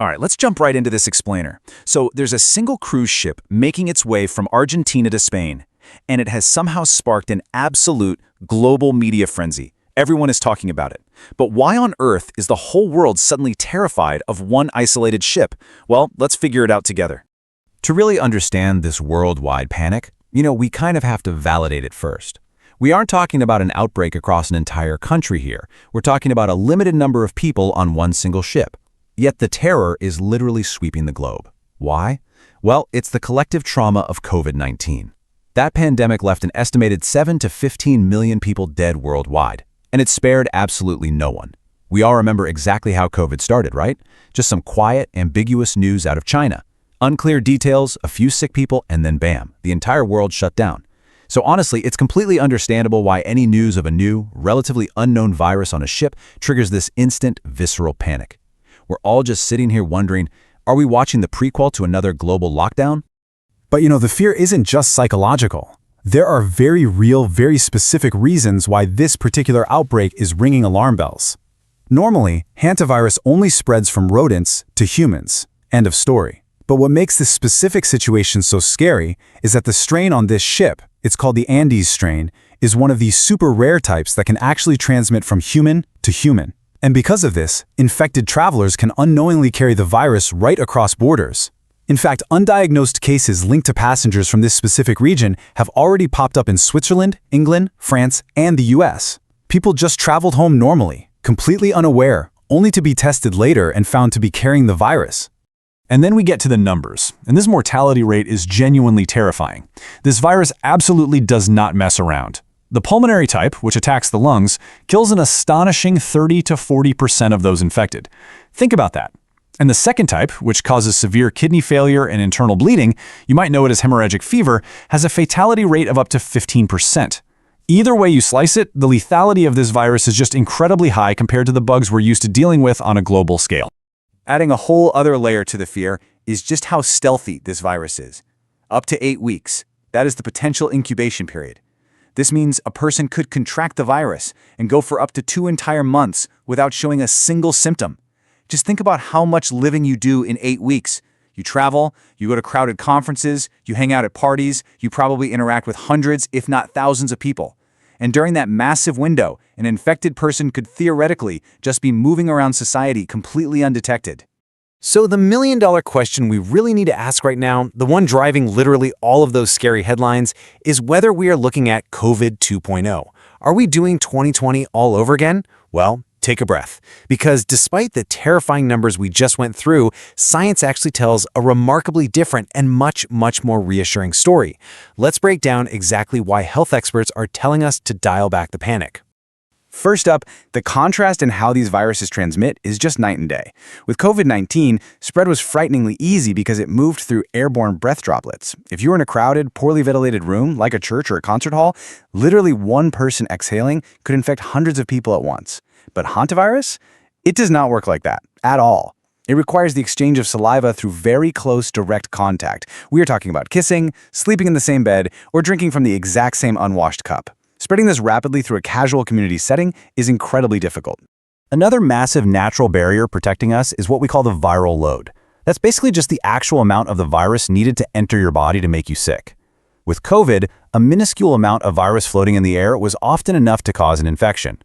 All right, let's jump right into this explainer. So there's a single cruise ship making its way from Argentina to Spain, and it has somehow sparked an absolute global media frenzy. Everyone is talking about it. But why on earth is the whole world suddenly terrified of one isolated ship? Well, let's figure it out together. To really understand this worldwide panic, we kind of have to validate it first. We aren't talking about an outbreak across an entire country here. We're talking about a limited number of people on one single ship. Yet the terror is literally sweeping the globe. Why? Well, it's the collective trauma of COVID-19. That pandemic left an estimated 7 to 15 million people dead worldwide, and it spared absolutely no one. We all remember exactly how COVID started, right? Just some quiet, ambiguous news out of China. Unclear details, a few sick people, and then bam, the entire world shut down. So honestly, it's completely understandable why any news of a new, relatively unknown virus on a ship triggers this instant, visceral panic. We're all just sitting here wondering, are we watching the prequel to another global lockdown? But the fear isn't just psychological. There are very real, very specific reasons why this particular outbreak is ringing alarm bells. Normally, hantavirus only spreads from rodents to humans. End of story. But what makes this specific situation so scary is that the strain on this ship, it's called the Andes strain, is one of these super rare types that can actually transmit from human to human. And because of this, infected travelers can unknowingly carry the virus right across borders. In fact, undiagnosed cases linked to passengers from this specific region have already popped up in Switzerland, England, France, and the US. People just traveled home normally, completely unaware, only to be tested later and found to be carrying the virus. And then we get to the numbers, and this mortality rate is genuinely terrifying. This virus absolutely does not mess around. The pulmonary type, which attacks the lungs, kills an astonishing 30 to 40% of those infected. Think about that. And the second type, which causes severe kidney failure and internal bleeding, you might know it as hemorrhagic fever, has a fatality rate of up to 15%. Either way you slice it, the lethality of this virus is just incredibly high compared to the bugs we're used to dealing with on a global scale. Adding a whole other layer to the fear is just how stealthy this virus is. Up to 8 weeks. That is the potential incubation period. This means a person could contract the virus and go for up to 2 entire months without showing a single symptom. Just think about how much living you do in 8 weeks. You travel, you go to crowded conferences, you hang out at parties, you probably interact with hundreds, if not thousands of people. And during that massive window, an infected person could theoretically just be moving around society completely undetected. So the million-dollar question we really need to ask right now, the one driving literally all of those scary headlines, is whether we are looking at COVID 2.0. Are we doing 2020 all over again? Well, take a breath. Because despite the terrifying numbers we just went through, science actually tells a remarkably different and much, much more reassuring story. Let's break down exactly why health experts are telling us to dial back the panic. First up, the contrast in how these viruses transmit is just night and day. With COVID-19, spread was frighteningly easy because it moved through airborne breath droplets. If you were in a crowded, poorly ventilated room, like a church or a concert hall, literally one person exhaling could infect hundreds of people at once. But hantavirus? It does not work like that, at all. It requires the exchange of saliva through very close, direct contact. We are talking about kissing, sleeping in the same bed, or drinking from the exact same unwashed cup. Spreading this rapidly through a casual community setting is incredibly difficult. Another massive natural barrier protecting us is what we call the viral load. That's basically just the actual amount of the virus needed to enter your body to make you sick. With COVID, a minuscule amount of virus floating in the air was often enough to cause an infection.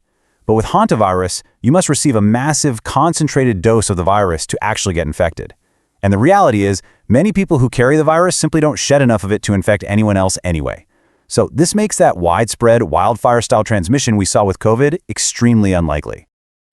But with hantavirus, you must receive a massive, concentrated dose of the virus to actually get infected. And the reality is, many people who carry the virus simply don't shed enough of it to infect anyone else anyway. So this makes that widespread wildfire-style transmission we saw with COVID extremely unlikely.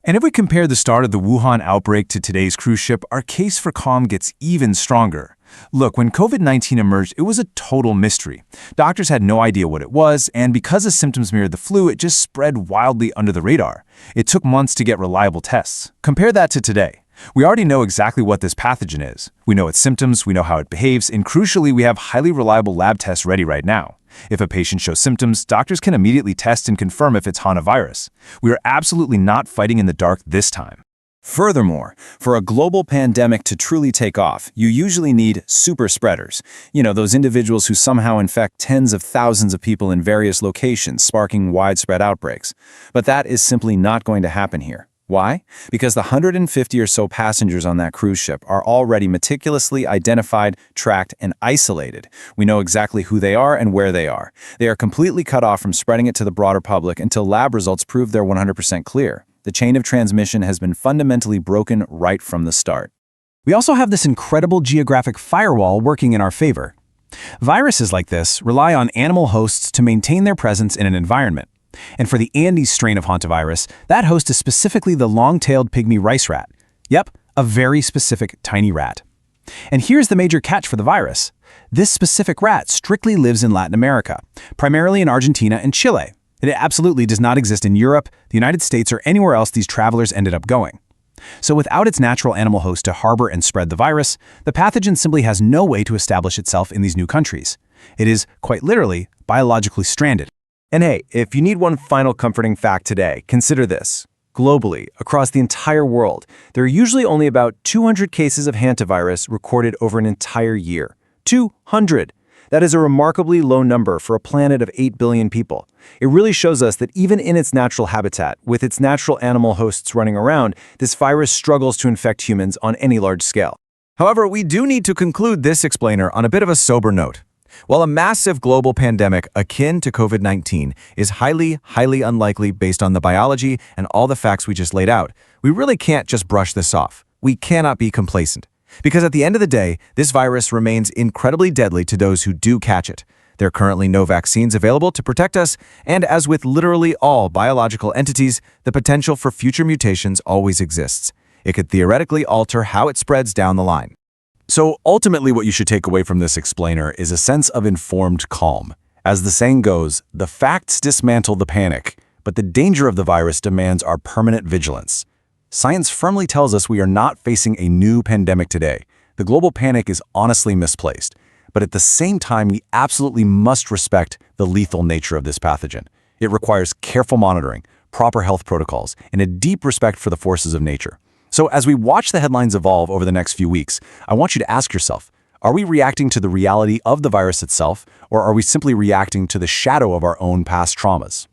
And if we compare the start of the Wuhan outbreak to today's cruise ship, our case for calm gets even stronger. Look, when COVID-19 emerged, it was a total mystery. Doctors had no idea what it was, and because the symptoms mirrored the flu, it just spread wildly under the radar. It took months to get reliable tests. Compare that to today. We already know exactly what this pathogen is. We know its symptoms, we know how it behaves, and crucially, we have highly reliable lab tests ready right now. If a patient shows symptoms, doctors can immediately test and confirm if it's hantavirus. We are absolutely not fighting in the dark this time. Furthermore, for a global pandemic to truly take off, you usually need super spreaders. Those individuals who somehow infect tens of thousands of people in various locations, sparking widespread outbreaks. But that is simply not going to happen here. Why? Because the 150 or so passengers on that cruise ship are already meticulously identified, tracked, and isolated. We know exactly who they are and where they are. They are completely cut off from spreading it to the broader public until lab results prove they're 100% clear. The chain of transmission has been fundamentally broken right from the start. We also have this incredible geographic firewall working in our favor. Viruses like this rely on animal hosts to maintain their presence in an environment. And for the Andes strain of hantavirus, that host is specifically the long-tailed pygmy rice rat. Yep, a very specific tiny rat. And here's the major catch for the virus. This specific rat strictly lives in Latin America, primarily in Argentina and Chile. It absolutely does not exist in Europe, the United States, or anywhere else these travelers ended up going. So without its natural animal host to harbor and spread the virus, the pathogen simply has no way to establish itself in these new countries. It is, quite literally, biologically stranded. And hey, if you need one final comforting fact today, consider this. Globally, across the entire world, there are usually only about 200 cases of hantavirus recorded over an entire year. 200! That is a remarkably low number for a planet of 8 billion people. It really shows us that even in its natural habitat, with its natural animal hosts running around, this virus struggles to infect humans on any large scale. However, we do need to conclude this explainer on a bit of a sober note. While a massive global pandemic akin to COVID-19 is highly unlikely based on the biology and all the facts we just laid out, we really can't just brush this off. We cannot be complacent. Because at the end of the day, this virus remains incredibly deadly to those who do catch it. There are currently no vaccines available to protect us, and as with literally all biological entities, the potential for future mutations always exists. It could theoretically alter how it spreads down the line. So ultimately what you should take away from this explainer is a sense of informed calm. As the saying goes, the facts dismantle the panic, but the danger of the virus demands our permanent vigilance. Science firmly tells us we are not facing a new pandemic today. The global panic is honestly misplaced, but at the same time, we absolutely must respect the lethal nature of this pathogen. It requires careful monitoring, proper health protocols, and a deep respect for the forces of nature. So as we watch the headlines evolve over the next few weeks, I want you to ask yourself, are we reacting to the reality of the virus itself, or are we simply reacting to the shadow of our own past traumas?